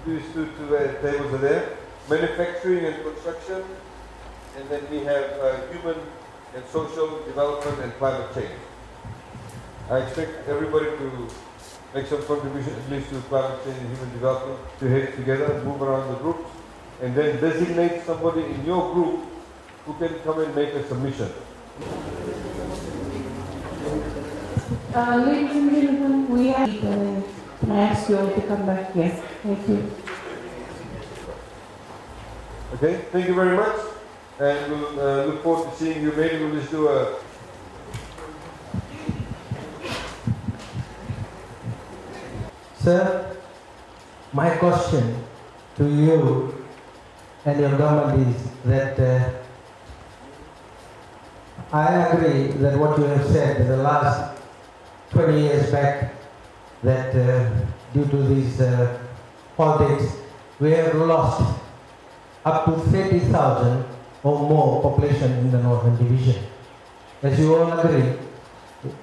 These two tables are there. Manufacturing and construction, and then we have human and social development and climate change. I expect everybody to make some contribution at least to climate change and human development, to head together, move around the groups, and then designate somebody in your group who can come and make a submission. Ladies and gentlemen, we have can I ask you all to come back here? Thank you. Okay, thank you very much, and we'll look forward to seeing you. Maybe we'll just do a Sir, my question to you and your government is that I agree that what you have said in the last 20 years back, that due to these politics, we have lost up to 30,000 or more population in the Northern Division. As you all agree,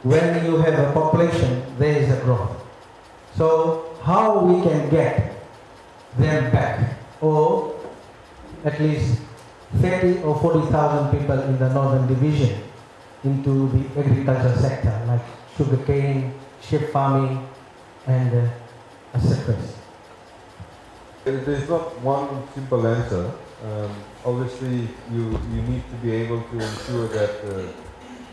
when you have a population, there is a growth. So how we can get them back, or at least 30 or 40,000 people in the Northern Division into the agriculture sector, like sugarcane, sheep farming, and etc. There's not one simple answer. Obviously, you need to be able to ensure that,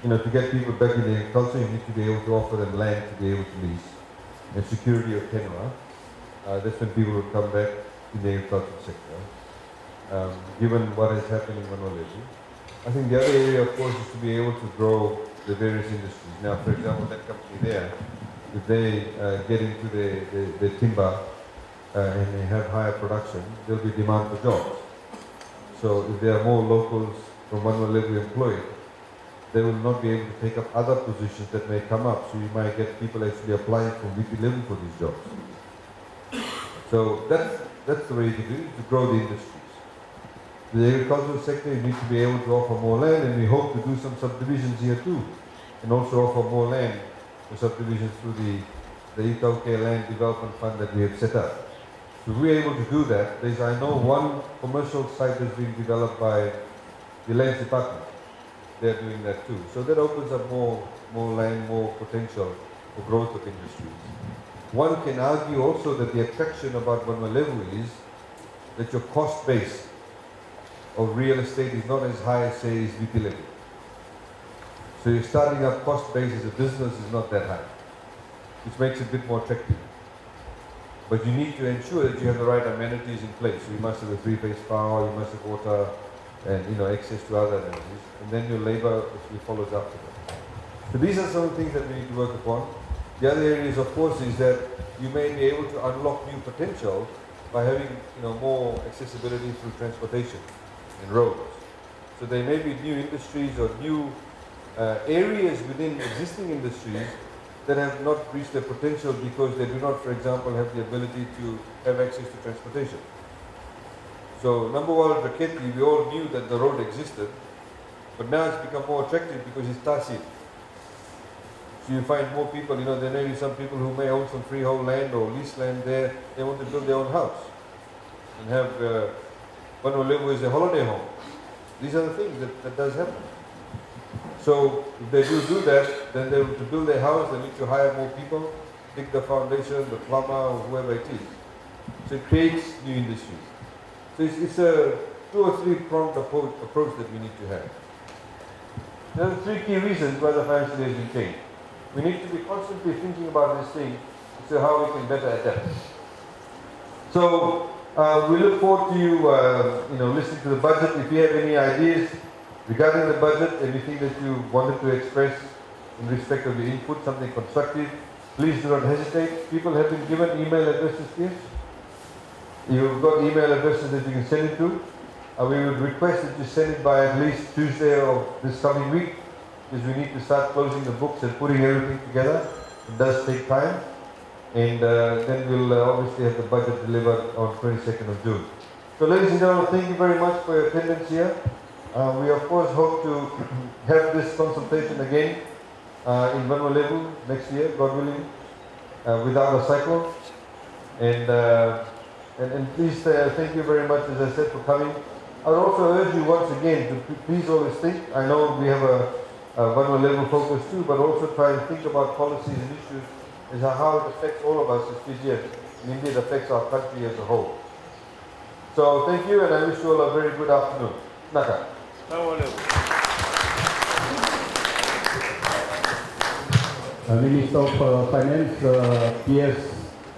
to get people back in agriculture, you need to be able to offer them land to be able to lease, and security of tenure. That's when people will come back in the agricultural sector. Given what is happening in Manolezi, I think the other area, of course, is to be able to grow the various industries. Now, for example, that company there, if they get into the timber and they have higher production, there'll be demand for jobs. So if there are more locals from Manolezi employed, they will not be able to take up other positions that may come up. So you might get people actually applying from VP level for these jobs. So that's the way to do it, to grow the industries. The agricultural sector, you need to be able to offer more land, and we hope to do some subdivisions here too, and also offer more land for subdivisions through the Itauke Land Development Fund that we have set up. So if we're able to do that, I know one commercial site that's being developed by the Lands Department. They're doing that too. So that opens up more land, more potential for growth of industries. One can argue also that the attraction about Manolezi is that your cost base of real estate is not as high as, say, is VP level. So your starting up cost base as a business is not that high, which makes it a bit more attractive. But you need to ensure that you have the right amenities in place. So you must have a three-phase power, you must have water, and access to other amenities, and then your labor actually follows after that. So these are some of the things that we need to work upon. The other areas, of course, is that you may be able to unlock new potential by having more accessibility through transportation and roads. So there may be new industries or new areas within existing industries that have not reached their potential because they do not, for example, have the ability to have access to transportation. So number one, Raketi, we all knew that the road existed, but now it's become more attractive because it's tasi. So you find more people, there may be some people who may own some freehold land or lease land there, they want to build their own house and have Manolezi as a holiday home. These are the things that does happen. So if they do that, then they want to build their house, they need to hire more people, dig the foundation, the plumber, or whoever it is. So it creates new industries. So it's a 2 or 3 pronged approach that we need to have. There are 3 key reasons why the financial aid has been changed. We need to be constantly thinking about this thing to see how we can better adapt. So we look forward to you, listening to the budget. If you have any ideas regarding the budget, anything that you wanted to express in respect of the input, something constructive, please do not hesitate. People have been given email addresses here. You've got email addresses that you can send it to. We would request that you send it by at least Tuesday of this coming week, because we need to start closing the books and putting everything together. It does take time. And then we'll obviously have the budget delivered on 22nd of June. So ladies and gentlemen, thank you very much for your attendance here. We of course hope to have this consultation again in Manolezi next year, God willing, without a cycle. And And please, thank you very much, as I said, for coming. I would also urge you once again to please always think. I know we have a vulnerable level focus too, but also try and think about policies and issues as how it affects all of us as Fijians, and indeed affects our country as a whole. So thank you, and I wish you all a very good afternoon. Naka. Minister of Finance, PS